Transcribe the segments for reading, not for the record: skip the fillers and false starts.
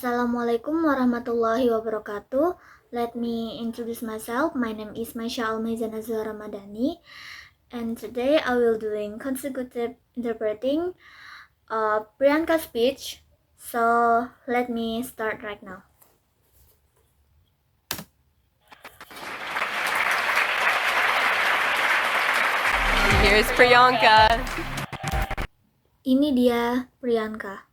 Assalamualaikum warahmatullahi wabarakatuh. Let me introduce myself. My name is Maisha Almaizan Azhar Ramadhani, and today I will doing consecutive interpreting Priyanka speech. So let me start right now. Here's Priyanka. Ini dia Priyanka.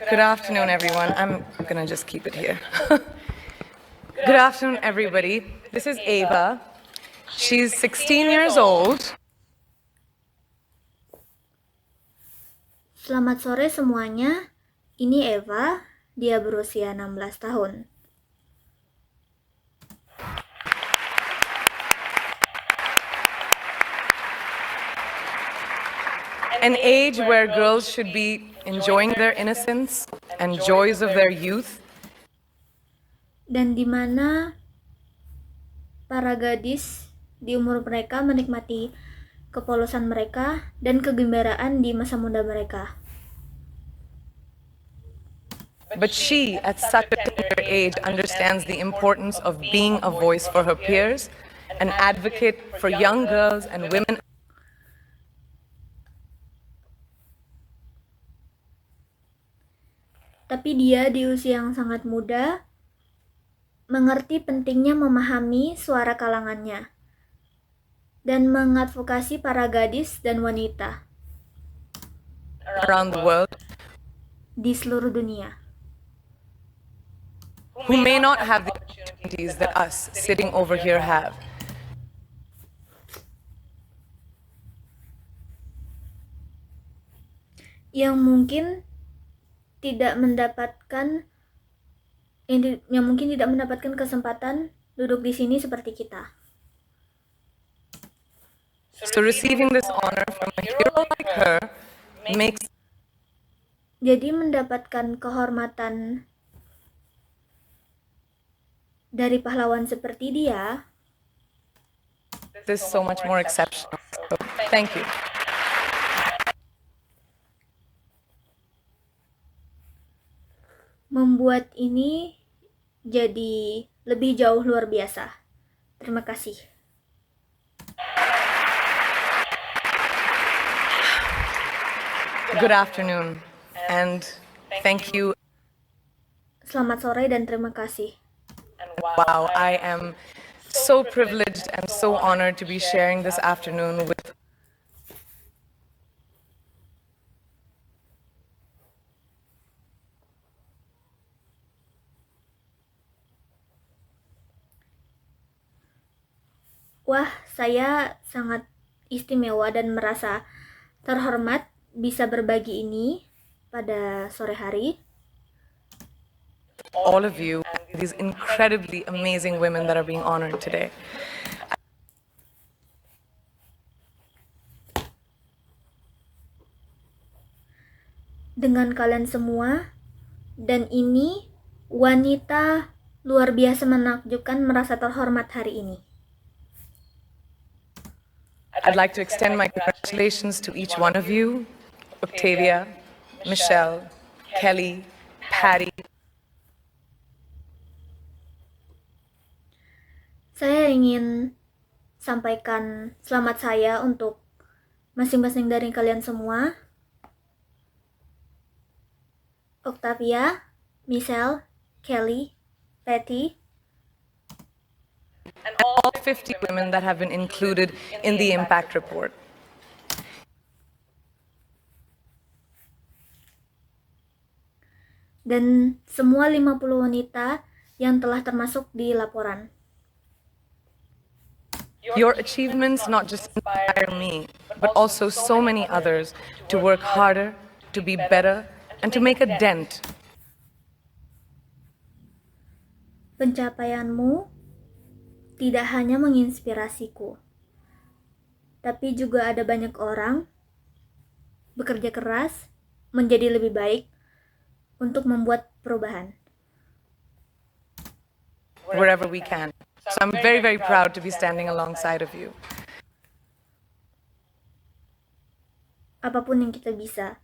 Good afternoon, everyone. I'm gonna just keep it here. Good afternoon, everybody. This is Ava. She's 16 years old. Selamat sore semuanya. Ini Eva. Dia berusia 16 tahun. An age where girls should be enjoying their innocence and joys of their youth. Dan di mana para gadis di umur mereka menikmati kepolosan mereka dan kegembiraan di masa muda mereka. But she, at such a tender age, understands the importance of being a voice for her peers, an advocate for young girls and women. Tapi dia di usia yang sangat muda mengerti pentingnya memahami suara kalangannya dan mengadvokasi para gadis dan wanita Around the world di seluruh dunia who may not have the opportunities that us sitting over here have. yang mungkin tidak mendapatkan kesempatan duduk di sini seperti kita. So receiving this honor from a hero like her makes Jadi mendapatkan kehormatan dari pahlawan seperti dia this so much more exceptional. So, thank you. membuat ini jadi lebih jauh luar biasa. Terima kasih. Good afternoon, and thank you. Selamat sore dan terima kasih. Wow, I am so privileged and so honored to be sharing this afternoon with Wah, saya sangat istimewa dan merasa terhormat bisa berbagi ini pada sore hari. all of you, these incredibly amazing women that are being honored today. Dengan kalian semua, dan ini wanita luar biasa menakjubkan merasa terhormat hari ini. I'd like to extend my congratulations to each one of you, Octavia, Michelle, Kelly, Patty. Saya ingin sampaikan selamat saya untuk masing-masing dari kalian semua. Octavia, Michelle, Kelly, Patty, And all 50 women that have been included in the impact report. dan semua 50 wanita yang telah termasuk di laporan. Your achievements not just inspire me, but also so many others to work harder, to be better, and to make a dent. Pencapaianmu tidak hanya menginspirasiku, tapi juga ada banyak orang bekerja keras menjadi lebih baik untuk membuat perubahan. Wherever we can. So I'm very, very proud to be standing alongside of you. Apapun yang kita bisa.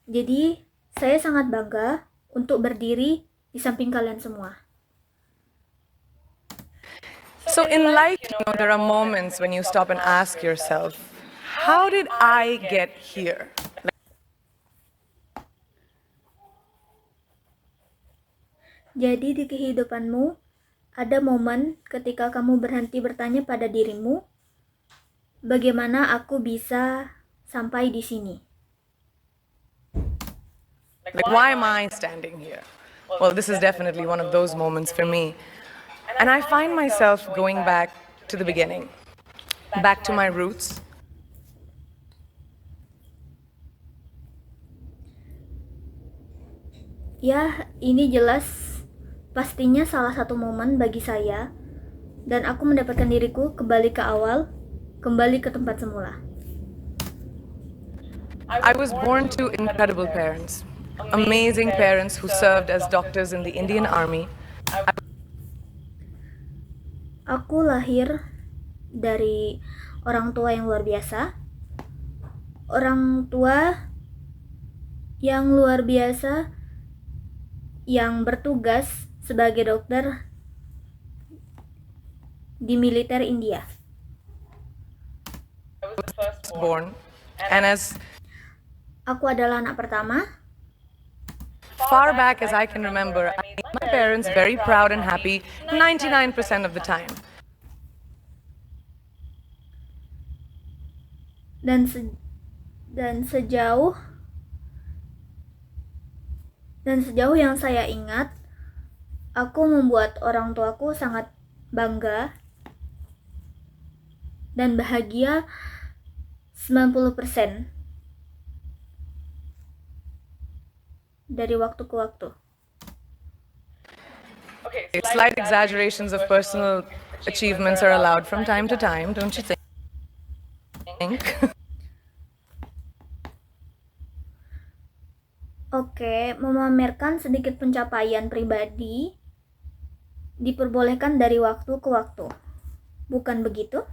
Jadi, saya sangat bangga untuk berdiri di samping kalian semua. So in life, there are moments when you stop and ask yourself, how did I get here? Jadi di kehidupanmu, ada momen ketika kamu berhenti bertanya pada dirimu, bagaimana aku bisa sampai di sini? Like, why am I standing here? Well, this is definitely one of those moments for me. And I find myself going back to the beginning, back to my roots. Ya, ini jelas pastinya salah satu momen bagi saya, dan aku mendapatkan diriku kembali ke awal, kembali ke tempat semula. I was born to incredible parents, amazing parents who served as doctors in the Indian Army. Aku lahir dari orang tua yang luar biasa, orang tua yang luar biasa yang bertugas sebagai dokter di militer India. Born, and as Aku adalah anak pertama. far back as I can remember, I made my parents very proud and happy 99% of the time. Dan sejauh yang saya ingat, aku membuat orang tuaku sangat bangga dan bahagia 90% dari waktu ke waktu. Slight exaggerations of personal achievements are allowed from time to time, don't you think? Oke, memamerkan sedikit pencapaian pribadi diperbolehkan dari waktu ke waktu. Bukan begitu?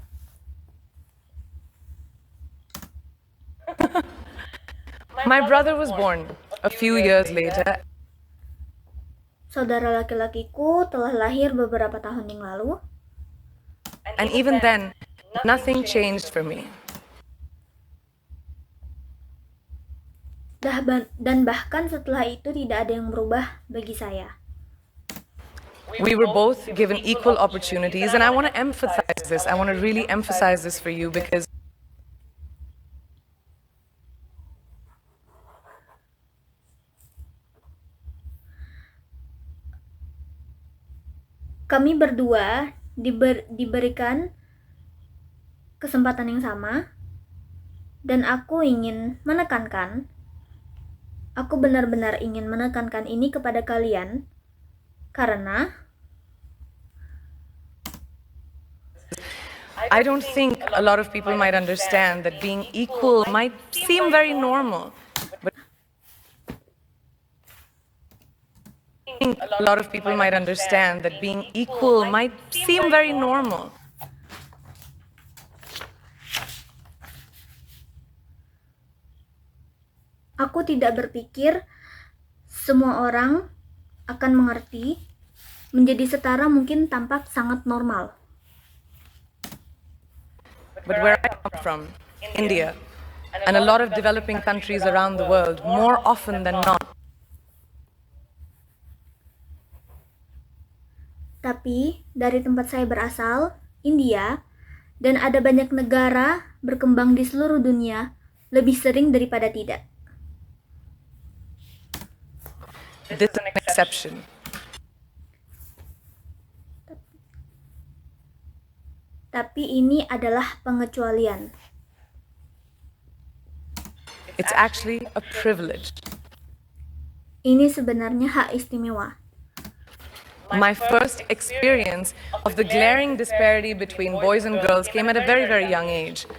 My brother was born a few years later. Saudara laki-lakiku telah lahir beberapa tahun yang lalu. And even then, nothing changed for me. Dan bahkan setelah itu tidak ada yang berubah bagi saya. We were both given equal opportunities, and I want to emphasize this. I want to really emphasize this for you because kami berdua diberikan kesempatan yang sama, dan aku benar-benar ingin menekankan ini kepada kalian, karena I don't think a lot of people might understand that being equal might seem very normal. But a lot of people might understand that being equal might seem very normal. aku tidak berpikir semua orang akan mengerti. Menjadi setara mungkin tampak sangat normal. But where I come from, India, and a lot of developing countries around the world, more often than not, Tapi dari tempat saya berasal, India, dan ada banyak negara berkembang di seluruh dunia, lebih sering daripada tidak. this is an exception. Tapi ini adalah pengecualian. It's actually a privilege. Ini sebenarnya hak istimewa. My first experience of the glaring disparity between boys and girls came at a very, very young age.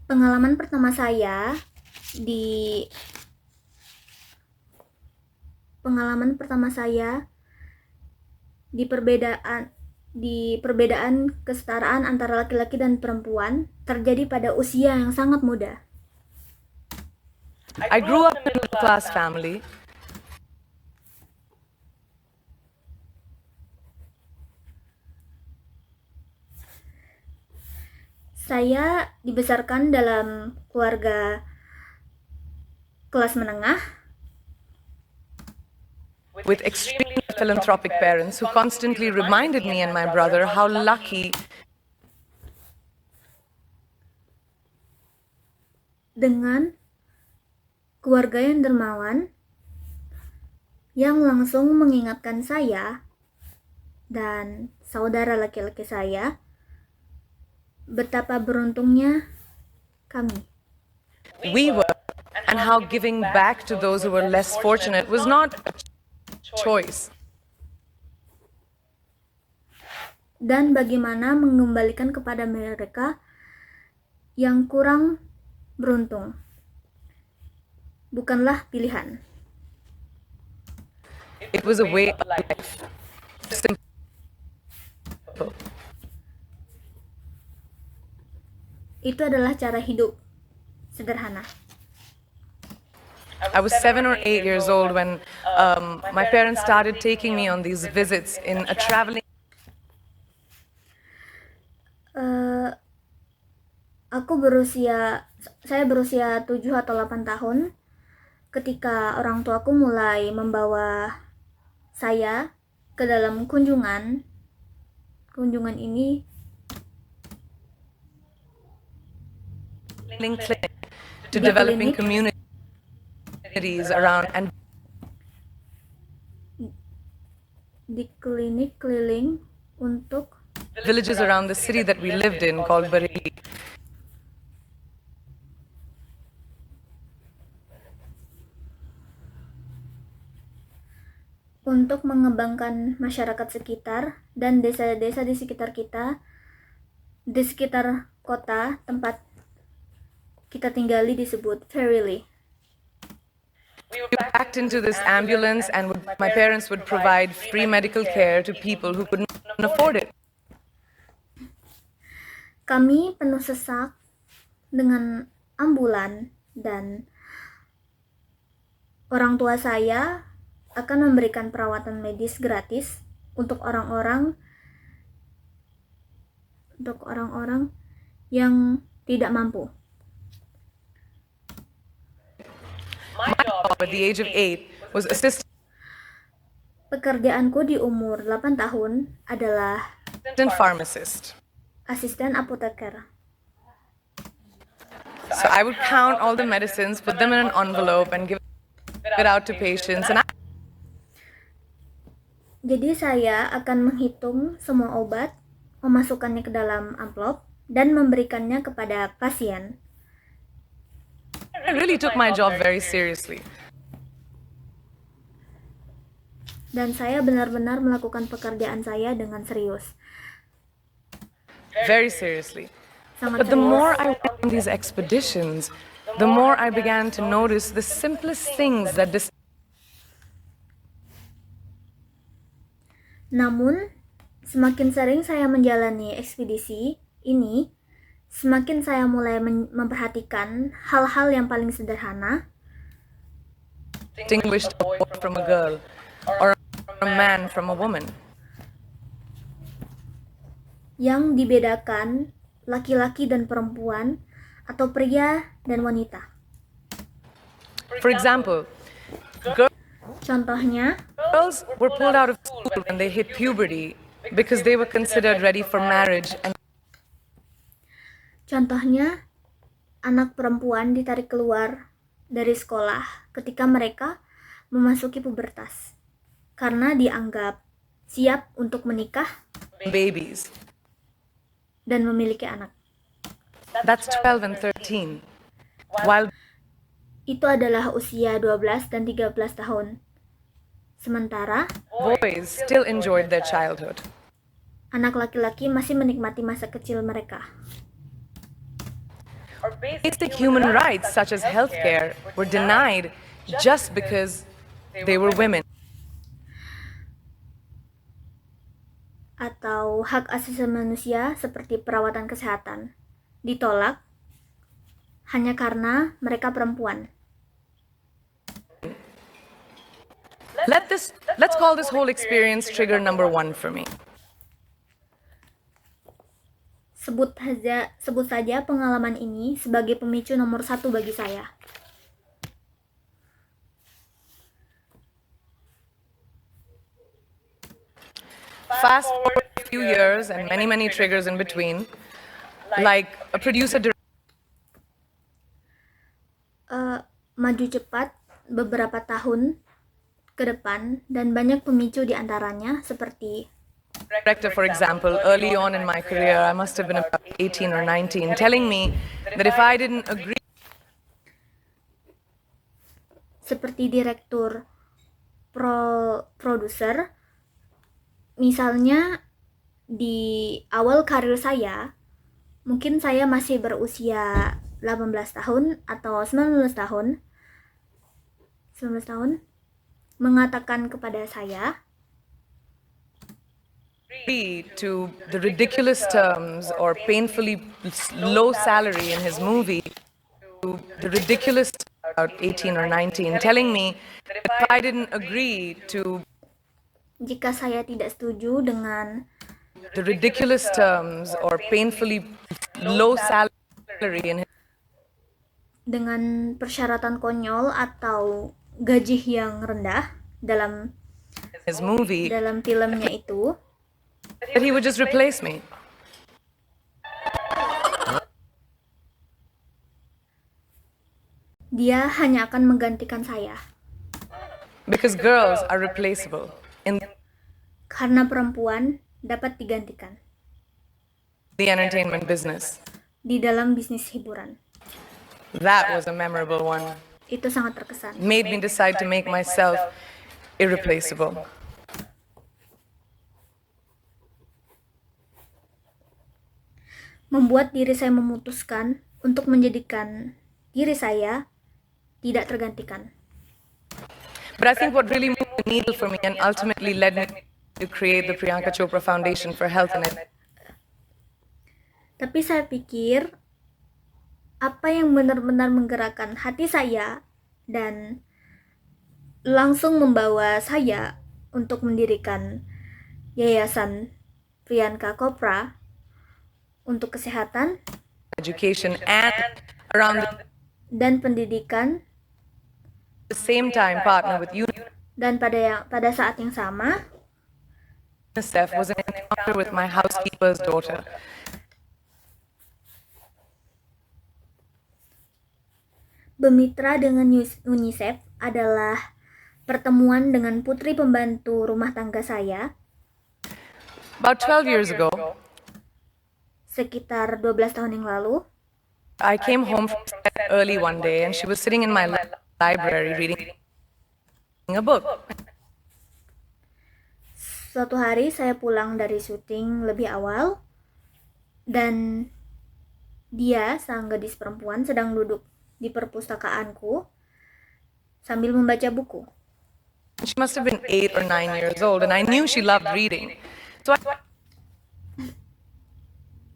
Pengalaman pertama saya di di perbedaan kesetaraan antara laki-laki dan perempuan terjadi pada usia yang sangat muda. I grew up in a middle-class family. Saya dibesarkan dalam keluarga kelas menengah With extremely philanthropic parents who constantly reminded me and my brother how lucky dengan keluarga yang dermawan yang langsung mengingatkan saya dan saudara laki-laki saya betapa beruntungnya kami. we were, and how giving back to those who were less fortunate was not a choice. Dan bagaimana mengembalikan kepada mereka yang kurang beruntung bukanlah pilihan. It was a way of life. Simple. Itu adalah cara hidup sederhana. I was 7 or 8 years old when my parents started taking me on these visits in a traveling. Saya berusia 7 atau 8 tahun ketika orang tuaku mulai membawa saya ke dalam kunjungan ini To developing communities around and di klinik keliling untuk villages around the city that we lived in called Bareilly. untuk mengembangkan masyarakat sekitar dan desa-desa di sekitar kita, di sekitar kota tempat kita tinggali disebut Bareilly. We were packed into this ambulance and my parents would provide free medical care to people who couldn't afford it. Kami penuh sesak dengan ambulan dan orang tua saya akan memberikan perawatan medis gratis untuk orang-orang yang tidak mampu. My job at the age of 8 was assistant Pekerjaanku di umur 8 tahun adalah pharmacist. asisten apoteker. So I would count all the medicines, put them in an envelope and give it out to patients. And Jadi saya akan menghitung semua obat, memasukkannya ke dalam amplop, dan memberikannya kepada pasien. I really took my job very seriously. Dan saya benar-benar melakukan pekerjaan saya dengan serius. Very seriously. Sangat But the serius. more I went on these expeditions, the more I began to notice the simplest things that Namun, semakin sering saya menjalani ekspedisi ini, semakin saya mulai memperhatikan hal-hal yang paling sederhana distinguished a boy from a girl or a man from a woman. yang dibedakan laki-laki dan perempuan atau pria dan wanita. For example, Contohnya, girls were pulled out of school when they hit puberty because they were considered ready for marriage, and Contohnya, anak perempuan ditarik keluar dari sekolah ketika mereka memasuki pubertas karena dianggap siap untuk menikah babies. dan memiliki anak. That's 12 and 13. While Itu adalah usia 12 dan 13 tahun. Sementara, boys still enjoyed their childhood. anak laki-laki masih menikmati masa kecil mereka. Basic human rights, such as healthcare, were denied just because they were women. atau hak asasi manusia seperti perawatan kesehatan ditolak hanya karena mereka perempuan. Let's call this whole experience trigger number 1 for me. Sebut saja pengalaman ini sebagai pemicu nomor 1 bagi saya. Fast forward a few years and many triggers in between, like a producer Maju cepat beberapa tahun ke depan dan banyak pemicu di antaranya seperti director, for example, early on in my career, I must have been about 18 or 19, telling me that if I didn't agree seperti direktur produser. Misalnya di awal karir saya, mungkin saya masih berusia 18 tahun atau 19 tahun, mengatakan kepada saya to the ridiculous terms or painfully low salary in his movie, to the ridiculous about 18 or 19, telling me that if I didn't agree to jika saya tidak setuju dengan the ridiculous terms or painfully low salary in dengan persyaratan konyol atau gaji yang rendah dalam his movie, filmnya itu, that he would just replace me. Dia hanya akan menggantikan saya. Because girls are replaceable in Karena perempuan dapat digantikan the entertainment business. di dalam bisnis hiburan. That was a memorable one. Itu sangat terkesan. Made me decide to make myself irreplaceable. Membuat diri saya memutuskan untuk menjadikan diri saya tidak tergantikan. But I think what really moved the needle for me and ultimately led me to create the Priyanka Chopra Foundation for Health and Tapi saya pikir apa yang benar-benar menggerakkan hati saya dan langsung membawa saya untuk mendirikan Yayasan Priyanka Chopra untuk kesehatan education and around dan pendidikan, the same time partner with dan pada saat yang sama UNICEF was an encounter with my housekeeper's daughter. Bermitra dengan UNICEF adalah pertemuan dengan putri pembantu rumah tangga saya About 12 years ago, sekitar 12 tahun yang lalu. I came home from set early one day and she was sitting in my library reading a book. Suatu hari saya pulang dari syuting lebih awal dan dia, sang gadis perempuan, sedang duduk di perpustakaanku sambil membaca buku. She must have been 8 or 9 years old and I knew she loved reading. So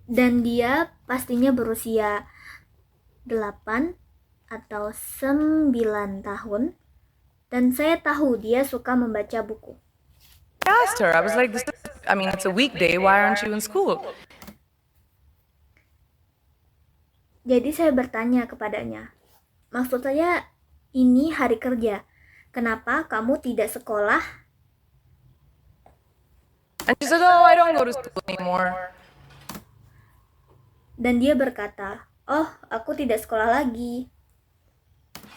Dan dia pastinya berusia 8 atau 9 tahun dan saya tahu dia suka membaca buku. I asked her, I was like, it's a weekday, why aren't you in school? Jadi saya bertanya kepadanya, maksud saya ini hari kerja, kenapa kamu tidak sekolah? And she said, oh, I don't go to school anymore. Dan dia berkata, oh, aku tidak sekolah lagi.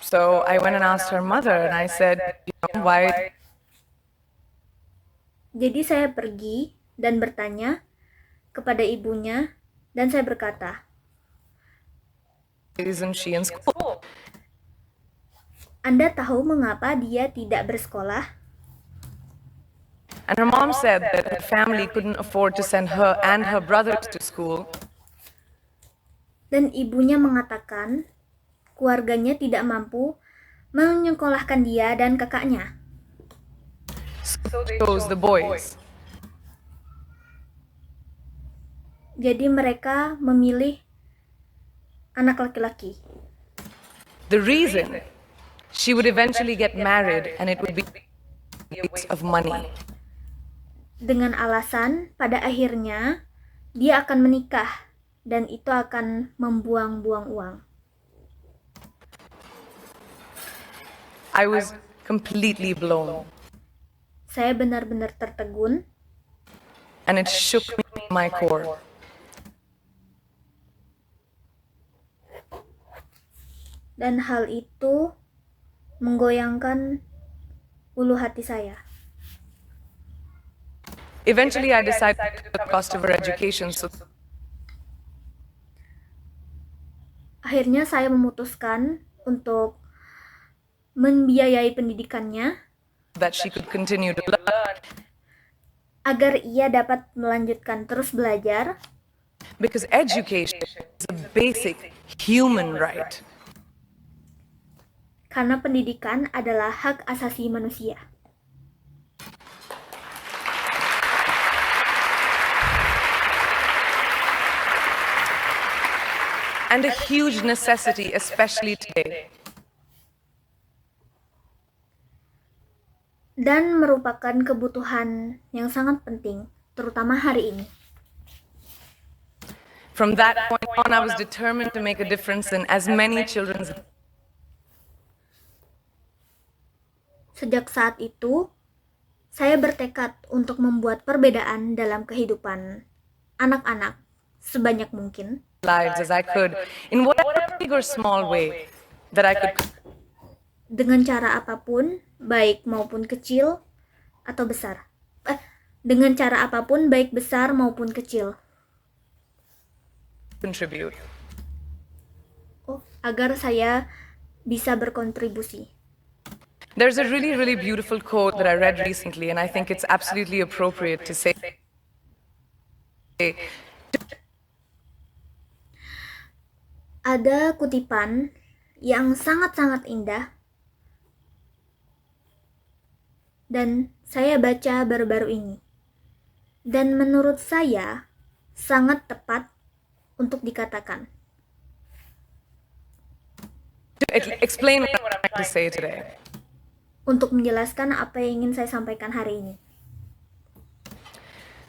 So I went and asked her mother and I said, why? Jadi saya pergi dan bertanya kepada ibunya dan saya berkata, Isn't she in school? Anda tahu mengapa dia tidak bersekolah? And her mom said that her family couldn't afford to send her and her brothers to school. Dan ibunya mengatakan keluarganya tidak mampu menyekolahkan dia dan kakaknya. So they chose the boys. Jadi mereka memilih anak laki-laki. The reason, she would eventually get married and it would be a waste of money. Dengan alasan pada akhirnya dia akan menikah dan itu akan membuang-buang uang. I was completely blown, Saya benar-benar tertegun and it shook me to my core. dan hal itu menggoyangkan ulu hati saya. Eventually, I decided to put the cost of her education so Akhirnya saya memutuskan untuk membiayai pendidikannya that she could continue to learn, agar ia dapat melanjutkan terus belajar, because education is a basic human right. karena pendidikan adalah hak asasi manusia. And a huge necessity, especially today. Dan merupakan kebutuhan yang sangat penting, terutama hari ini. From that point on, I was determined to make a difference in as many children's. Sejak saat itu, saya bertekad untuk membuat perbedaan dalam kehidupan anak-anak sebanyak mungkin, Lives as I could, in whatever big or small way that I could dengan cara apapun, baik maupun kecil atau besar. Dengan cara apapun, baik besar maupun kecil. contribute. Agar saya bisa berkontribusi. There's a really, really beautiful quote that I read recently, and I think it's absolutely appropriate to say. Ada kutipan yang sangat-sangat indah dan saya baca baru-baru ini. Dan menurut saya sangat tepat untuk dikatakan. Explain what I'm trying to say today. Untuk menjelaskan apa yang ingin saya sampaikan hari ini.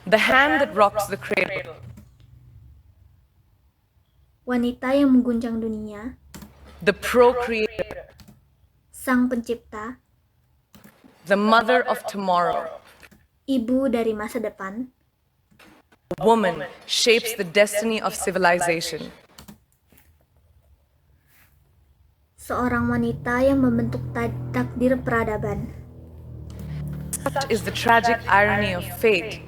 The hand that rocks the cradle, Wanita yang mengguncang dunia, the procreator, sang pencipta, the mother of tomorrow, ibu dari masa depan, a woman shapes the destiny of civilization. seorang wanita yang membentuk takdir peradaban. Such is the tragic irony of fate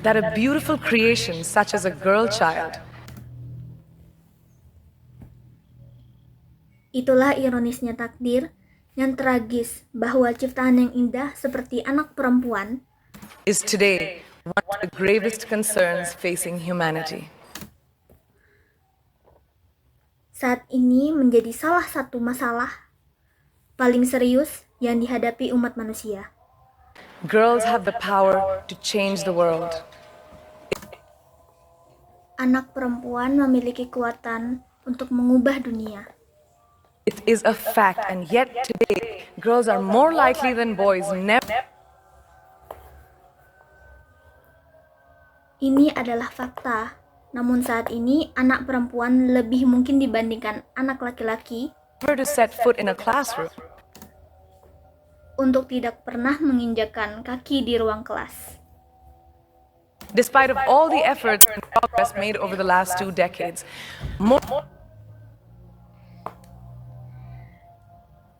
that a beautiful creation such as a girl child Itulah ironisnya takdir yang tragis bahwa ciptaan yang indah seperti anak perempuan is today one of the gravest concerns facing humanity. saat ini menjadi salah satu masalah paling serius yang dihadapi umat manusia. Girls have the power to change the world. Anak perempuan memiliki kekuatan untuk mengubah dunia. It is a fact, and yet today, girls are more likely than boys never. Ini adalah fakta. Namun saat ini anak perempuan lebih mungkin dibandingkan anak laki-laki To set foot in a classroom. untuk tidak pernah menginjakkan kaki di ruang kelas. Despite of all the efforts and progress made over the last 2 decades, more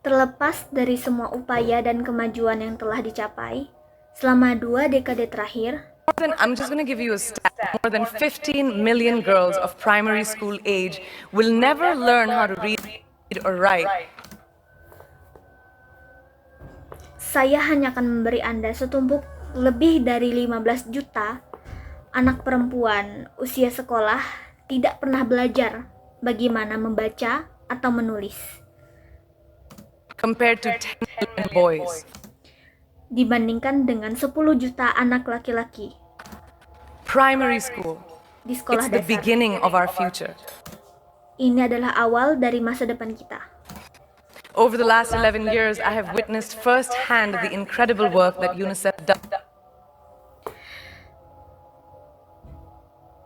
Terlepas dari semua upaya dan kemajuan yang telah dicapai selama 2 dekade terakhir, I'm just going to give you a stat. More than 15 million girls of primary school age will never learn how to read or write. saya hanya akan memberi Anda setumpuk lebih dari 15 juta anak perempuan usia sekolah tidak pernah belajar bagaimana membaca atau menulis, Compared to 10 million boys. dibandingkan dengan 10 juta anak laki-laki. Primary school. di sekolah It's the dasar. beginning of our future. Ini adalah awal dari masa depan kita. Over the last 11 years, I have witnessed firsthand the incredible work that UNICEF does.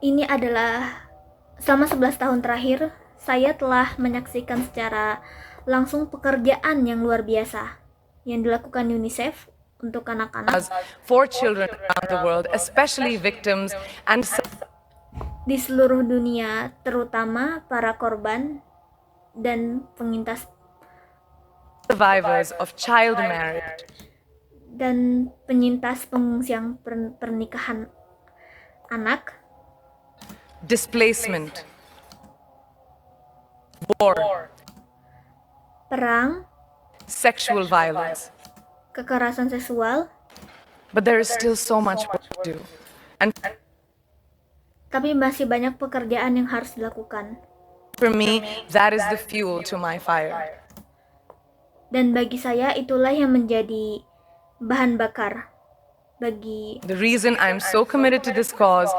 Ini adalah selama 11 tahun terakhir, saya telah menyaksikan secara langsung pekerjaan yang luar biasa yang dilakukan UNICEF untuk anak-anak For children around the world, especially victims and di seluruh dunia, terutama para korban dan pengintas survivors of child marriage, dan penyintas pengungsian pernikahan anak, displacement, war, perang, sexual violence. kekerasan seksual, But there is still so much work to do. And tapi masih banyak pekerjaan yang harus dilakukan. for me, that is the fuel to my fire. Dan bagi saya itulah yang menjadi bahan bakar bagi The reason I'm so committed to this cause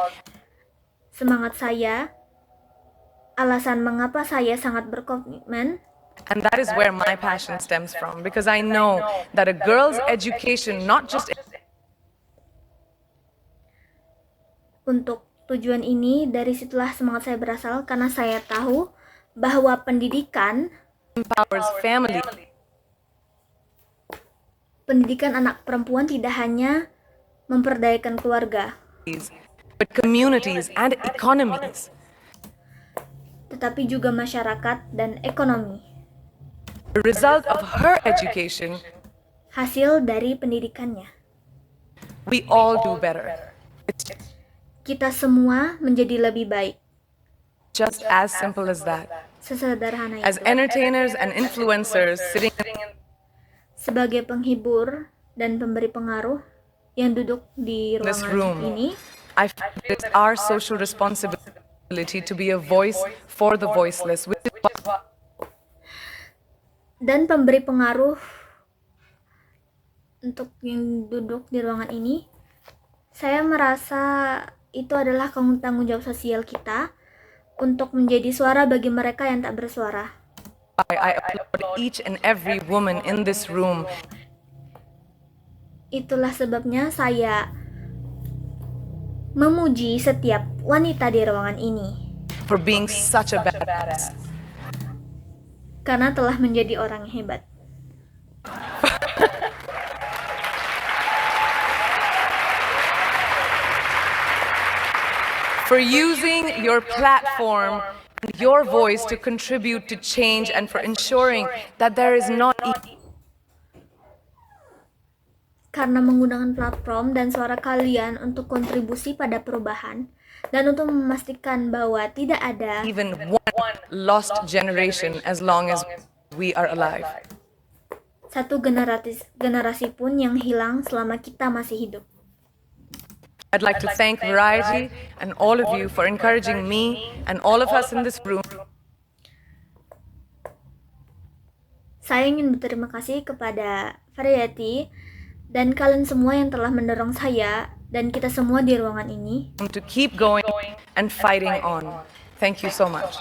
semangat saya, alasan mengapa saya sangat berkomitmen, and that is where my passion stems from, because I know that a girl's education, not just untuk tujuan ini, dari situlah semangat saya berasal karena saya tahu bahwa pendidikan empowers pendidikan anak perempuan tidak hanya memperdayakan keluarga, families, but communities and economies. tetapi juga masyarakat dan ekonomi. The result of her education, Hasil dari pendidikannya, we all do better. It's kita semua menjadi lebih baik. just as simple as that. Sesederhana As itu. entertainers and influencers sitting Sebagai penghibur dan pemberi pengaruh yang duduk di this ruangan room, ini, I feel it's our social responsibility to be a voice for the voiceless, which is why dan pemberi pengaruh untuk yang duduk di ruangan ini, saya merasa itu adalah tanggung jawab sosial kita untuk menjadi suara bagi mereka yang tak bersuara. I applaud each and every woman in this room Itulah sebabnya saya memuji setiap wanita di ruangan ini for being such a badass. karena telah menjadi orang yang hebat. For using your platform and your voice to contribute to change and for ensuring that there is not Karena menggunakan platform dan suara kalian untuk kontribusi pada perubahan dan untuk memastikan bahwa tidak ada even one lost generation as long as we are alive. satu generasi pun yang hilang selama kita masih hidup. I'd like to thank Variety and all of you for encouraging me and all of us in this room Saya ingin berterima kasih kepada Variety dan kalian semua yang telah mendorong saya dan kita semua di ruangan ini to keep going and fighting on. Thank you so much.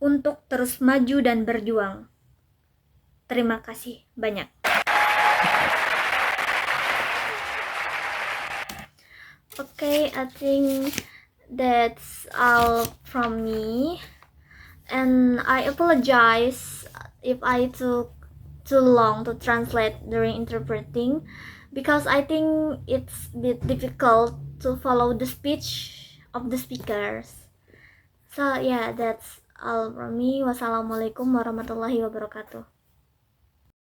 untuk terus maju dan berjuang. Terima kasih banyak. Okay, I think that's all from me. And I apologize if I took too long to translate during interpreting because I think it's a bit difficult to follow the speech of the speakers. So yeah, that's all from me. Wassalamualaikum warahmatullahi wabarakatuh.